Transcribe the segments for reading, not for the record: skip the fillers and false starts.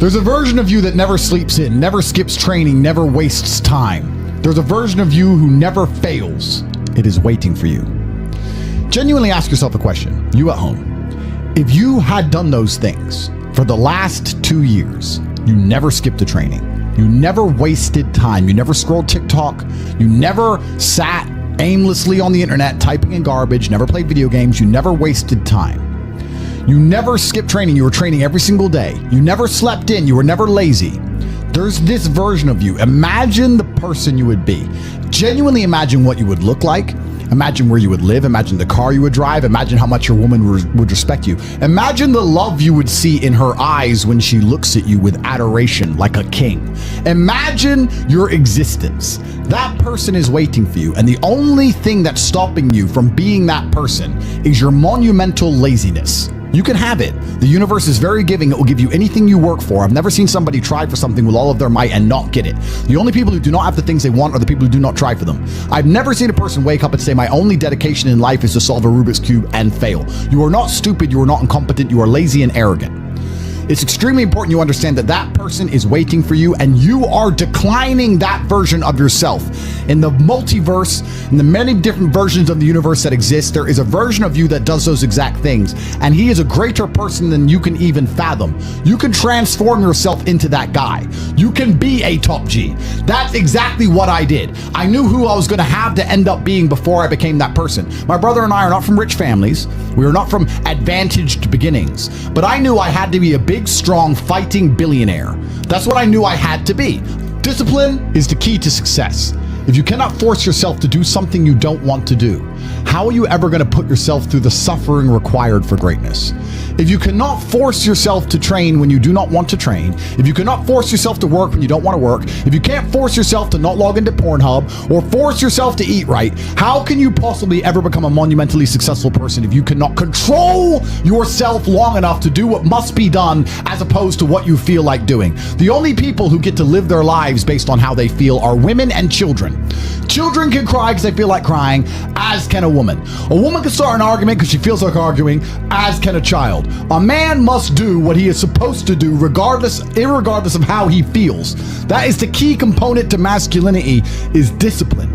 There's a version of you that never sleeps in, never skips training, never wastes time. There's a version of you who never fails. It is waiting for you. Genuinely ask yourself a question, you at home. If you had done those things for the last 2 years, you never skipped a training, you never wasted time, you never scrolled TikTok, you never sat aimlessly on the internet typing in garbage, never played video games, you never wasted time. You never skipped training, you were training every single day. You never slept in, you were never lazy. There's this version of you. Imagine the person you would be. Genuinely imagine what you would look like. Imagine where you would live. Imagine the car you would drive. Imagine how much your woman would respect you. Imagine the love you would see in her eyes when she looks at you with adoration like a king. Imagine your existence. That person is waiting for you, and the only thing that's stopping you from being that person is your monumental laziness. You can have it. The universe is very giving. It will give you anything you work for. I've never seen somebody try for something with all of their might and not get it. The only people who do not have the things they want are the people who do not try for them. I've never seen a person wake up and say, my only dedication in life is to solve a Rubik's Cube and fail. You are not stupid. You are not incompetent. You are lazy and arrogant. It's extremely important you understand that that person is waiting for you, and you are declining that version of yourself. In the multiverse, in the many different versions of the universe that exist, there is a version of you that does those exact things, and he is a greater person than you can even fathom. You can transform yourself into that guy. You can be a top G. That's exactly what I did. I knew who I was going to have to end up being before I became that person. My brother and I are not from rich families. We are not from advantaged beginnings, but I knew I had to be a big, strong, fighting billionaire. That's what I knew I had to be. Discipline is the key to success. If you cannot force yourself to do something you don't want to do, how are you ever going to put yourself through the suffering required for greatness? If you cannot force yourself to train when you do not want to train, if you cannot force yourself to work when you don't want to work, if you can't force yourself to not log into Pornhub or force yourself to eat right, how can you possibly ever become a monumentally successful person if you cannot control yourself long enough to do what must be done as opposed to what you feel like doing? The only people who get to live their lives based on how they feel are women and children. Children can cry because they feel like crying, as can a woman. A woman can start an argument because she feels like arguing, as can a child. A man must do what he is supposed to do irregardless of how he feels. That is the key component to masculinity, is discipline.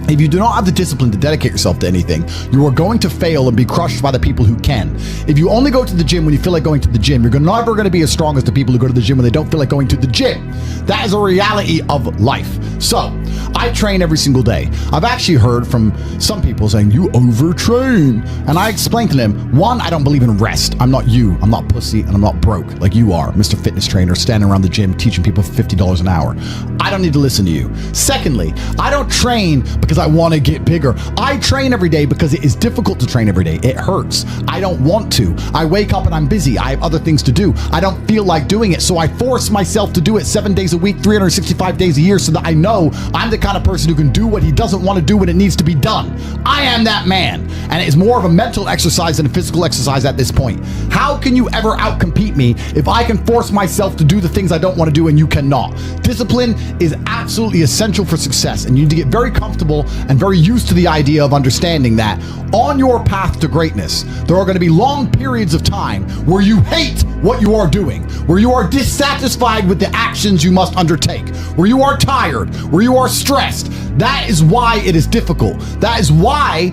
If you do not have the discipline to dedicate yourself to anything, you are going to fail and be crushed by the people who can. If you only go to the gym when you feel like going to the gym, you're never going to be as strong as the people who go to the gym when they don't feel like going to the gym. That is a reality of life. So, I train every single day. I've actually heard from some people saying, you overtrain. And I explained to them, one, I don't believe in rest. I'm not you. I'm not pussy, and I'm not broke like you are, Mr. Fitness Trainer, standing around the gym teaching people for $50 an hour. I don't need to listen to you. Secondly, I don't train because I want to get bigger. I train every day because it is difficult to train every day. It hurts. I don't want to. I wake up and I'm busy. I have other things to do. I don't feel like doing it, so I force myself to do it 7 days a week, 365 days a year, so that I know I'm the kind of person who can do what he doesn't want to do when it needs to be done. I am that man, and it's more of a mental exercise than a physical exercise at this point. How can you ever outcompete me if I can force myself to do the things I don't want to do and you cannot? Discipline is absolutely essential for success, and you need to get very comfortable and very used to the idea of understanding that on your path to greatness, there are going to be long periods of time where you hate what you are doing, where you are dissatisfied with the actions you must undertake, where you are tired, where you are stressed. That is why it is difficult. That is why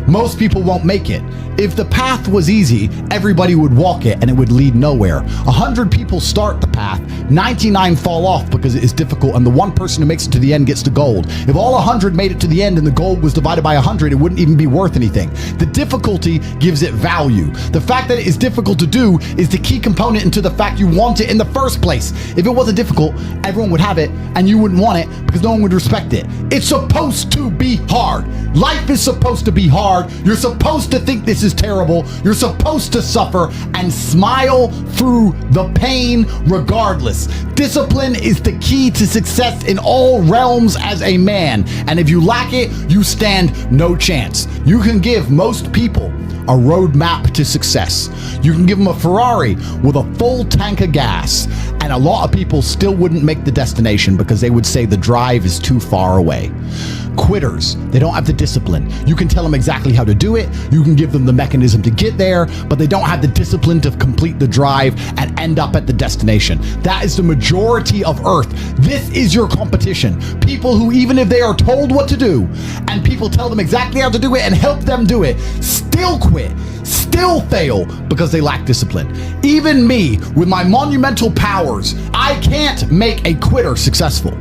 most people won't make it. If the path was easy, everybody would walk it and it would lead nowhere. 100 people start the path, 99 fall off because it is difficult, and the one person who makes it to the end gets the gold. If all 100 made it to the end and the gold was divided by 100, it wouldn't even be worth anything. The difficulty gives it value. The fact that it is difficult to do is the key component into the fact you want it in the first place. If it wasn't difficult, everyone would have it and you wouldn't want it because no one would respect it. It's supposed to be hard. Life is supposed to be hard. You're supposed to think this is terrible. You're supposed to suffer and smile through the pain regardless. Discipline is the key to success in all realms as a man, and if you lack it, you stand no chance. You can give most people a roadmap to success. You can give them a Ferrari with a full tank of gas, and a lot of people still wouldn't make the destination because they would say the drive is too far away. quitters. They don't have the discipline. You can tell them exactly how to do it. You can give them the mechanism to get there, but they don't have the discipline to complete the drive and end up at the destination. That is the majority of Earth. This is your competition. People who, even if they are told what to do and people tell them exactly how to do it and help them do it, still quit, still fail because they lack discipline. Even me, with my monumental powers, I can't make a quitter successful.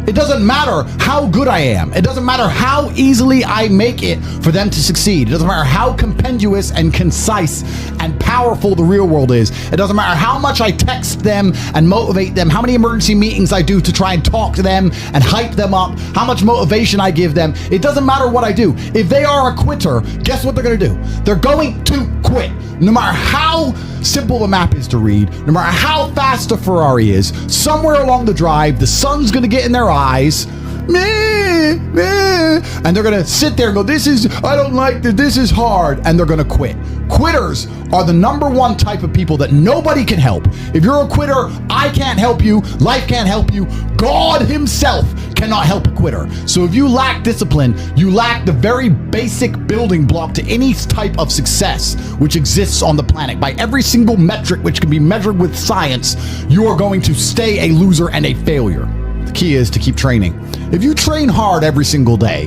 It doesn't matter how good I am. It doesn't matter how easily I make it for them to succeed. It doesn't matter how compendious and concise and powerful the real world is. It doesn't matter how much I text them and motivate them, how many emergency meetings I do to try and talk to them and hype them up, how much motivation I give them. It doesn't matter what I do. If they are a quitter, guess what they're going to do? They're going to quit. No matter how simple the map is to read, no matter how fast a Ferrari is, somewhere along the drive, the sun's going to get in their eyes, meh, meh, and they're going to sit there and go, I don't like this, this is hard, and they're going to quit. Quitters are the number one type of people that nobody can help. If you're a quitter, I can't help you, life can't help you, God himself cannot help a quitter. So if you lack discipline, you lack the very basic building block to any type of success which exists on the planet. By every single metric which can be measured with science, you are going to stay a loser and a failure. The key is to keep training. If you train hard every single day,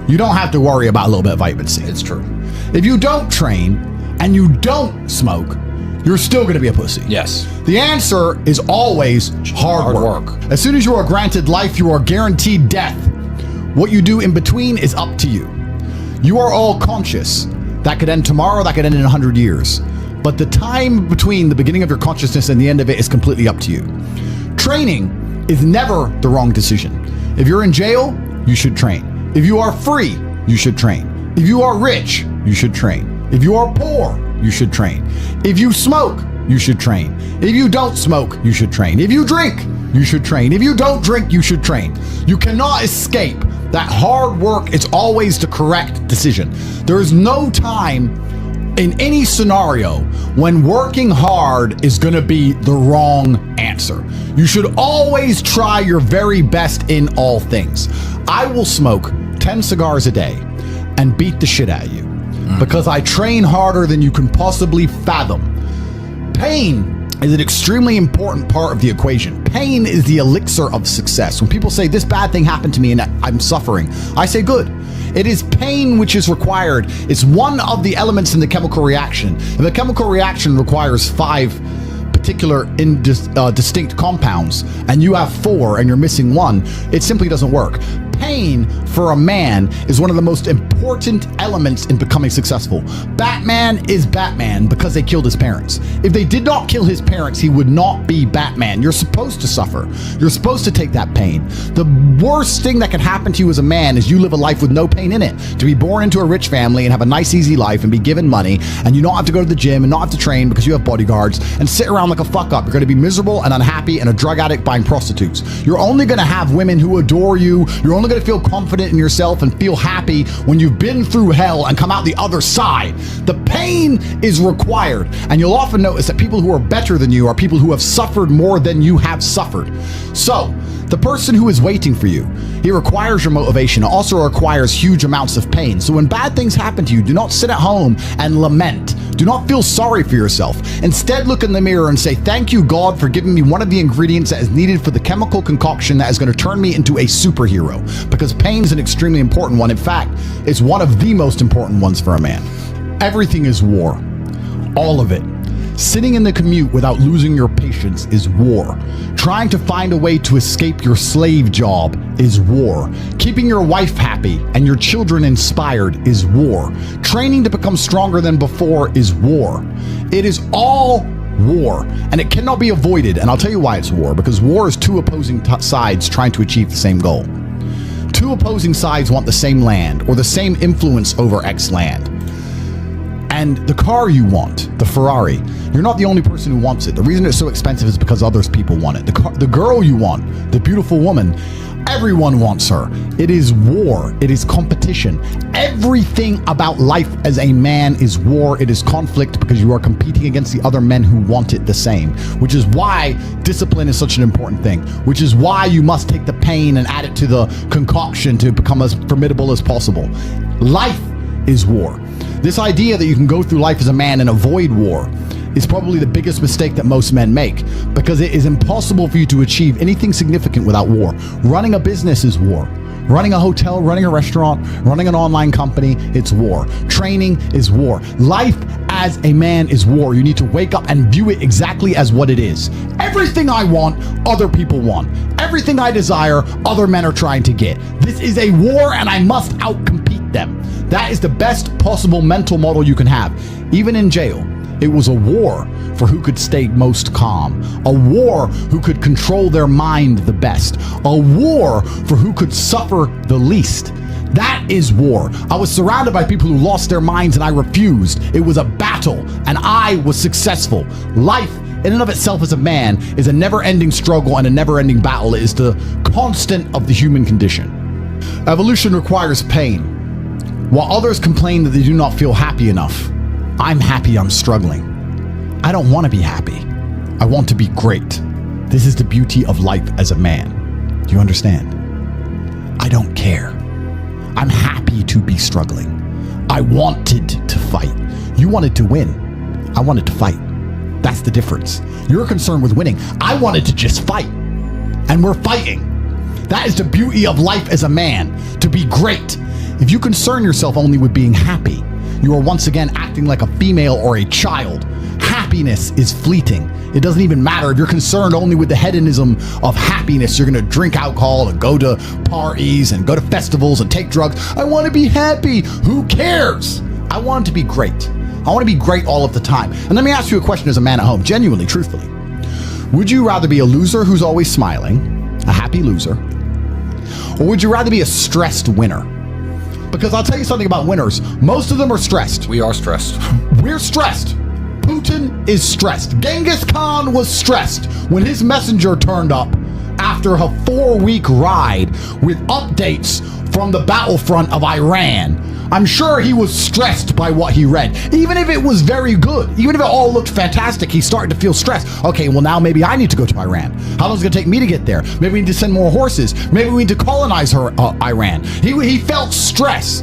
you don't have to worry about a little bit of vitamin C. It's true. If you don't train and you don't smoke, you're still going to be a pussy. Yes. The answer is always hard work. As soon as you are granted life, you are guaranteed death. What you do in between is up to you. You are all conscious. That could end tomorrow, that could end in 100 years. But the time between the beginning of your consciousness and the end of it is completely up to you. Training is never the wrong decision. If you're in jail, you should train. If you are free, you should train. If you are rich, you should train. If you are poor, you should train. If you smoke, you should train. If you don't smoke, you should train. If you drink, you should train. If you don't drink, you should train. You cannot escape that hard work is always the correct decision. There is no time in any scenario when working hard is going to be the wrong answer. You should always try your very best in all things. I will smoke 10 cigars a day and beat the shit out of you because I train harder than you can possibly fathom. Pain is an extremely important part of the equation. Pain is the elixir of success. When people say this bad thing happened to me and I'm suffering, I say good. It is pain which is required. It's one of the elements in the chemical reaction. If a chemical reaction requires 5 particular distinct compounds and you have 4 and you're missing 1, it simply doesn't work. Pain for a man is one of the most important elements in becoming successful. Batman is Batman because they killed his parents. If they did not kill his parents, he would not be Batman. You're supposed to suffer. You're supposed to take that pain. The worst thing that can happen to you as a man is you live a life with no pain in it. To be born into a rich family and have a nice, easy life and be given money and you don't have to go to the gym and not have to train because you have bodyguards and sit around like a fuck up. You're going to be miserable and unhappy and a drug addict buying prostitutes. You're only going to have women who adore you. You're only going to feel confident in yourself and feel happy when you've been through hell and come out the other side. The pain is required, and you'll often notice that people who are better than you are people who have suffered more than you have suffered. So the person who is waiting for you, he requires your motivation. It also requires huge amounts of pain. So when bad things happen to you, do not sit at home and lament. Do not feel sorry for yourself. Instead, look in the mirror and say, thank you, God, for giving me one of the ingredients that is needed for the chemical concoction that is going to turn me into a superhero. Because pain is an extremely important one. In fact, it's one of the most important ones for a man. Everything is war. All of it. Sitting in the commute without losing your patience is war. Trying to find a way to escape your slave job is war. Keeping your wife happy and your children inspired is war. Training to become stronger than before is war. It is all war, and it cannot be avoided. And I'll tell you why it's war, because war is 2 opposing sides trying to achieve the same goal. 2 opposing sides want the same land or the same influence over X land. And the car you want, the Ferrari, you're not the only person who wants it. The reason it's so expensive is because others people want it. The girl you want, the beautiful woman, everyone wants her. It is war. It is competition. Everything about life as a man is war. It is conflict because you are competing against the other men who want it the same, which is why discipline is such an important thing, which is why you must take the pain and add it to the concoction to become as formidable as possible. Life is war. This idea that you can go through life as a man and avoid war is probably the biggest mistake that most men make, because it is impossible for you to achieve anything significant without war. Running a business is war. Running a hotel, running a restaurant, running an online company, it's war. Training is war. Life as a man is war. You need to wake up and view it exactly as what it is. Everything I want, other people want. Everything I desire, other men are trying to get. This is a war and I must outcompete them. That is the best possible mental model you can have. Even in jail, it was a war for who could stay most calm, a war who could control their mind the best, a war for who could suffer the least. That is war. I was surrounded by people who lost their minds and I refused. It was a battle and I was successful. Life in and of itself as a man is a never-ending struggle and a never-ending battle. It is the constant of the human condition. Evolution requires pain. While others complain that they do not feel happy enough, I'm happy I'm struggling. I don't want to be happy. I want to be great. This is the beauty of life as a man. Do you understand? I don't care. I'm happy to be struggling. I wanted to fight. You wanted to win. I wanted to fight. That's the difference. You're concerned with winning. I wanted to just fight. And we're fighting. That is the beauty of life as a man, to be great. If you concern yourself only with being happy, you are once again acting like a female or a child. Happiness is fleeting. It doesn't even matter if you're concerned only with the hedonism of happiness. You're going to drink alcohol and go to parties and go to festivals and take drugs. I want to be happy. Who cares? I want to be great. I want to be great all of the time. And let me ask you a question as a man at home, genuinely, truthfully. Would you rather be a loser who's always smiling, a happy loser, or would you rather be a stressed winner? Because I'll tell you something about winners. Most of them are stressed. We are stressed. We're stressed. Putin is stressed. Genghis Khan was stressed when his messenger turned up after a 4-week ride with updates from the battlefront of Iran. I'm sure he was stressed by what he read. Even if it was very good, even if it all looked fantastic, he started to feel stressed. Okay, well now maybe I need to go to Iran. How long is it going to take me to get there? Maybe we need to send more horses. Maybe we need to colonize Iran. He felt stress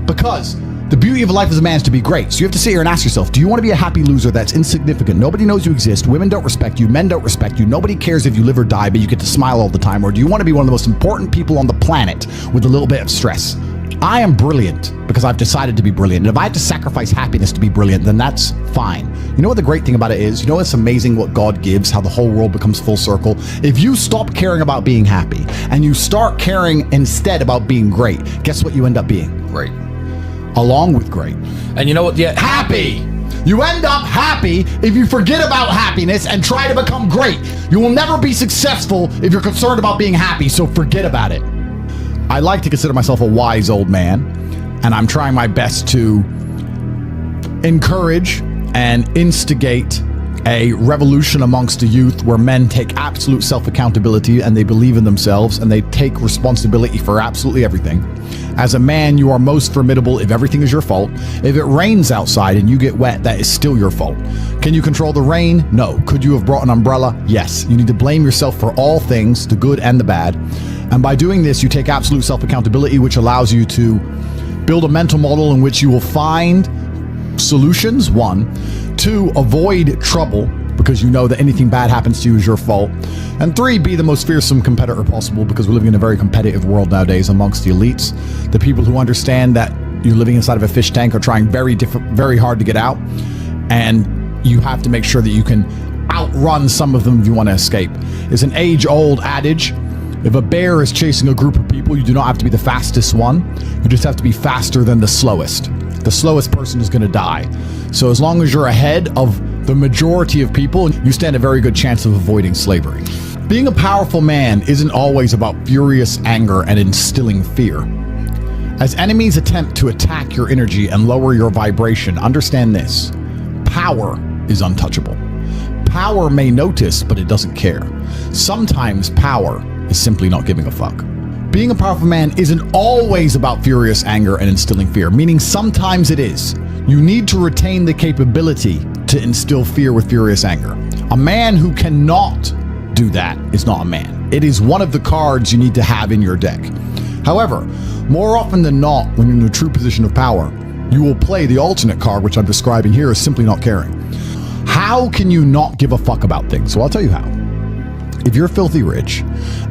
because the beauty of life as a man is to be great. So you have to sit here and ask yourself, do you want to be a happy loser that's insignificant? Nobody knows you exist. Women don't respect you. Men don't respect you. Nobody cares if you live or die, but you get to smile all the time. Or do you want to be one of the most important people on the planet with a little bit of stress? I am brilliant because I've decided to be brilliant. And if I have to sacrifice happiness to be brilliant, then that's fine. You know what the great thing about it is? You know it's amazing what God gives, how the whole world becomes full circle? If you stop caring about being happy and you start caring instead about being great, guess what you end up being? Great. Along with great. And you know what? Yeah. Happy. You end up happy if you forget about happiness and try to become great. You will never be successful if you're concerned about being happy, so forget about it. I like to consider myself a wise old man, and I'm trying my best to encourage and instigate a revolution amongst the youth where men take absolute self-accountability and they believe in themselves and they take responsibility for absolutely everything. As a man, you are most formidable if everything is your fault. If it rains outside and you get wet, that is still your fault. Can you control the rain? No. Could you have brought an umbrella? Yes. You need to blame yourself for all things, the good and the bad. And by doing this, you take absolute self-accountability, which allows you to build a mental model in which you will find solutions, 1. 2, avoid trouble, because you know that anything bad happens to you is your fault. And 3, be the most fearsome competitor possible, because we're living in a very competitive world nowadays amongst the elites. The people who understand that you're living inside of a fish tank are trying very hard to get out. And you have to make sure that you can outrun some of them if you want to escape. It's an age-old adage. If a bear is chasing a group of people, you do not have to be the fastest one. You just have to be faster than the slowest. The slowest person is going to die. So as long as you're ahead of the majority of people, you stand a very good chance of avoiding slavery. Being a powerful man isn't always about furious anger and instilling fear. As enemies attempt to attack your energy and lower your vibration, understand this: power is untouchable. Power may notice, but it doesn't care. Sometimes power is simply not giving a fuck. Being a powerful man isn't always about furious anger and instilling fear, meaning sometimes it is. You need to retain the capability to instill fear with furious anger. A man who cannot do that is not a man. It is one of the cards you need to have in your deck. However, more often than not, when you're in a true position of power, you will play the alternate card, which I'm describing here, as simply not caring. How can you not give a fuck about things? So I'll tell you how. If you're filthy rich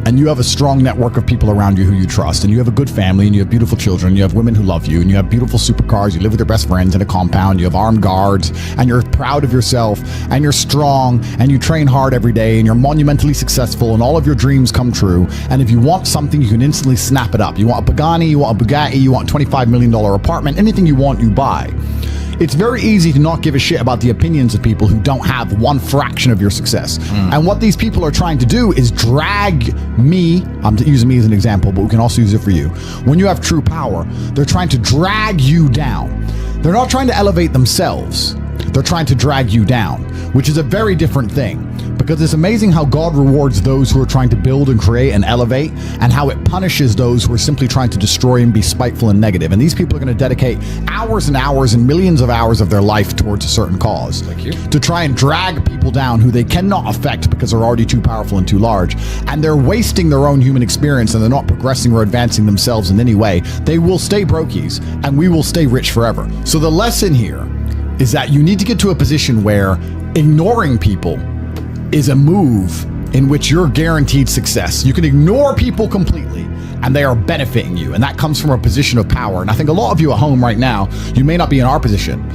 and you have a strong network of people around you who you trust, and you have a good family, and you have beautiful children, you have women who love you, and you have beautiful supercars, you live with your best friends in a compound, you have armed guards, and you're proud of yourself, and you're strong, and you train hard every day, and you're monumentally successful, and all of your dreams come true, and if you want something, you can instantly snap it up. You want a Pagani, you want a Bugatti, you want a $25 million apartment, anything you want, you buy. It's very easy to not give a shit about the opinions of people who don't have one fraction of your success. And what these people are trying to do is drag me, I'm using me as an example, but we can also use it for you. When you have true power, they're trying to drag you down. They're not trying to elevate themselves. They're trying to drag you down, which is a very different thing. Because it's amazing how God rewards those who are trying to build and create and elevate, and how it punishes those who are simply trying to destroy and be spiteful and negative. And these people are going to dedicate hours and hours and millions of hours of their life towards a certain cause to try and drag people down who they cannot affect because they're already too powerful and too large. And they're wasting their own human experience, and they're not progressing or advancing themselves in any way. They will stay brokies, and we will stay rich forever. So the lesson here is that you need to get to a position where ignoring people is a move in which you're guaranteed success. You can ignore people completely and they are benefiting you. And that comes from a position of power. And I think a lot of you at home right now, you may not be in our position,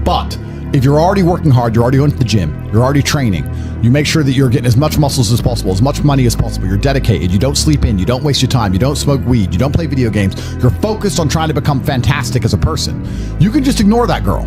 but if you're already working hard, you're already going to the gym, you're already training, you make sure that you're getting as much muscles as possible, as much money as possible, you're dedicated, you don't sleep in, you don't waste your time, you don't smoke weed, you don't play video games, you're focused on trying to become fantastic as a person. You can just ignore that girl.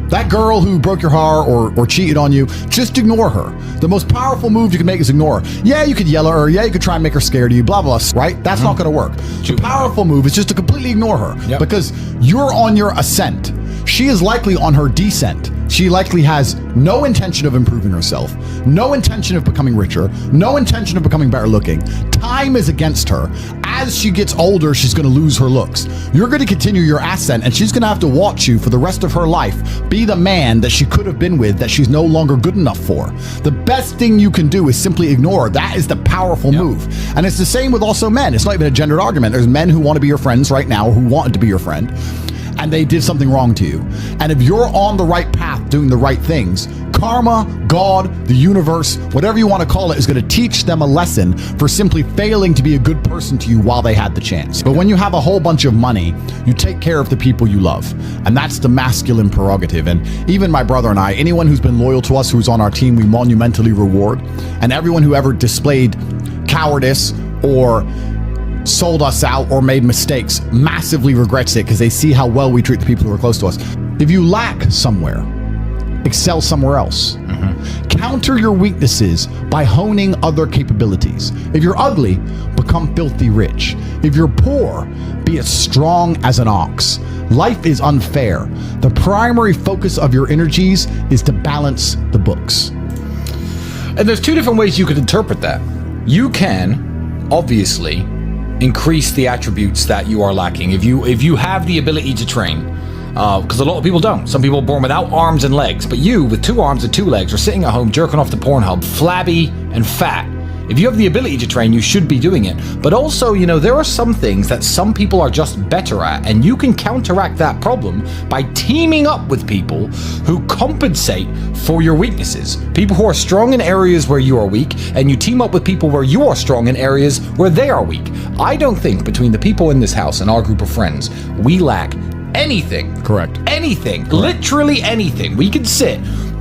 That girl who broke your heart or cheated on you, just ignore her. The most powerful move you can make is ignore her. Yeah, you could yell at her. Yeah, you could try and make her scared of you, blah, blah, right? That's not going to work. The powerful move is just to completely ignore her because you're on your ascent. She is likely on her descent. She likely has no intention of improving herself, no intention of becoming richer, no intention of becoming better looking. Time is against her. As she gets older, she's going to lose her looks. You're going to continue your ascent, and she's going to have to watch you for the rest of her life be the man that she could have been with that she's no longer good enough for. The best thing you can do is simply ignore her. That is the powerful move. And it's the same with also men. It's not even a gendered argument. There's men who want to be your friends right now, who wanted to be your friend, and they did something wrong to you. And if you're on the right path doing the right things, karma, God, the universe, whatever you want to call it, is going to teach them a lesson for simply failing to be a good person to you while they had the chance. But when you have a whole bunch of money, you take care of the people you love. And that's the masculine prerogative. And even my brother and I, anyone who's been loyal to us, who's on our team, we monumentally reward. And everyone who ever displayed cowardice or sold us out or made mistakes massively regrets it because they see how well we treat the people who are close to us. If you lack somewhere, excel somewhere else. Counter your weaknesses by honing other capabilities. If you're ugly, become filthy rich. If you're poor, be as strong as an ox. Life is unfair. The primary focus of your energies is to balance the books. And there's two different ways you could interpret that. You can, obviously, increase the attributes that you are lacking. If you have the ability to train, because a lot of people don't. Some people are born without arms and legs, but you, with 2 arms and 2 legs, are sitting at home jerking off the Pornhub, flabby and fat. If you have the ability to train, you should be doing it. But also, you know, there are some things that some people are just better at, and you can counteract that problem by teaming up with people who compensate for your weaknesses. People who are strong in areas where you are weak, and you team up with people where you are strong in areas where they are weak. I don't think between the people in this house and our group of friends, we lack anything. Correct. Anything. Correct. Literally anything. We can sit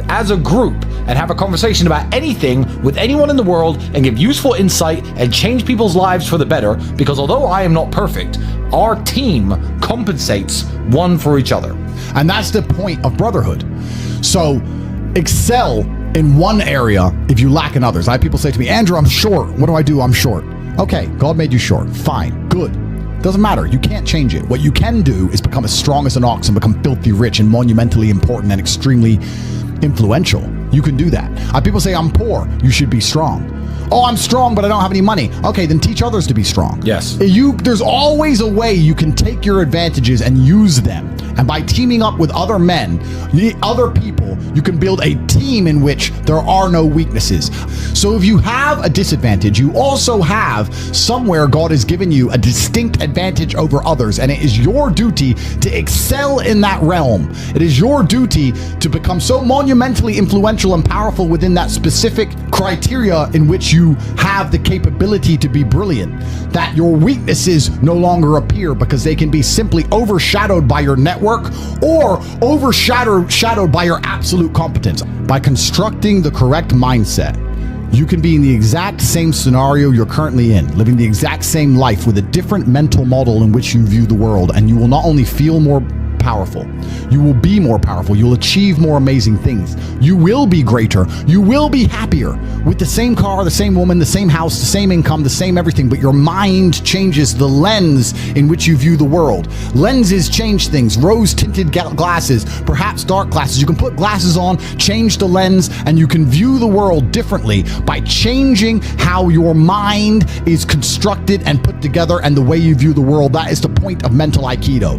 as a group and have a conversation about anything with anyone in the world and give useful insight and change people's lives for the better, because although I am not perfect, our team compensates one for each other. And that's the point of brotherhood. So excel in one area if you lack in others. I have people say to me, Andrew, I'm short. What do I do? I'm short. Okay, God made you short. Fine. Good. Doesn't matter. You can't change it. What you can do is become as strong as an ox and become filthy rich and monumentally important and extremely influential. You can do that. People say, I'm poor. You should be strong. Oh, I'm strong, but I don't have any money. Okay, then teach others to be strong. Yes. There's always a way you can take your advantages and use them. And by teaming up with other men, other people, you can build a team in which there are no weaknesses. So if you have a disadvantage, you also have somewhere God has given you a distinct advantage over others. And it is your duty to excel in that realm. It is your duty to become so monumentally influential and powerful within that specific criteria in which you have the capability to be brilliant, that your weaknesses no longer appear because they can be simply overshadowed by your network or overshadowed by your absolute competence. By constructing the correct mindset, you can be in the exact same scenario you're currently in, living the exact same life with a different mental model in which you view the world, and you will not only feel more powerful, you will be more powerful, you'll achieve more amazing things, you will be greater, you will be happier with the same car, the same woman, the same house, the same income, the same everything, but your mind changes the lens in which you view the world. Lenses change things. Rose-tinted glasses, perhaps dark glasses. You can put glasses on, change the lens, and you can view the world differently by changing how your mind is constructed and put together and the way you view the world. That is the point of mental Aikido.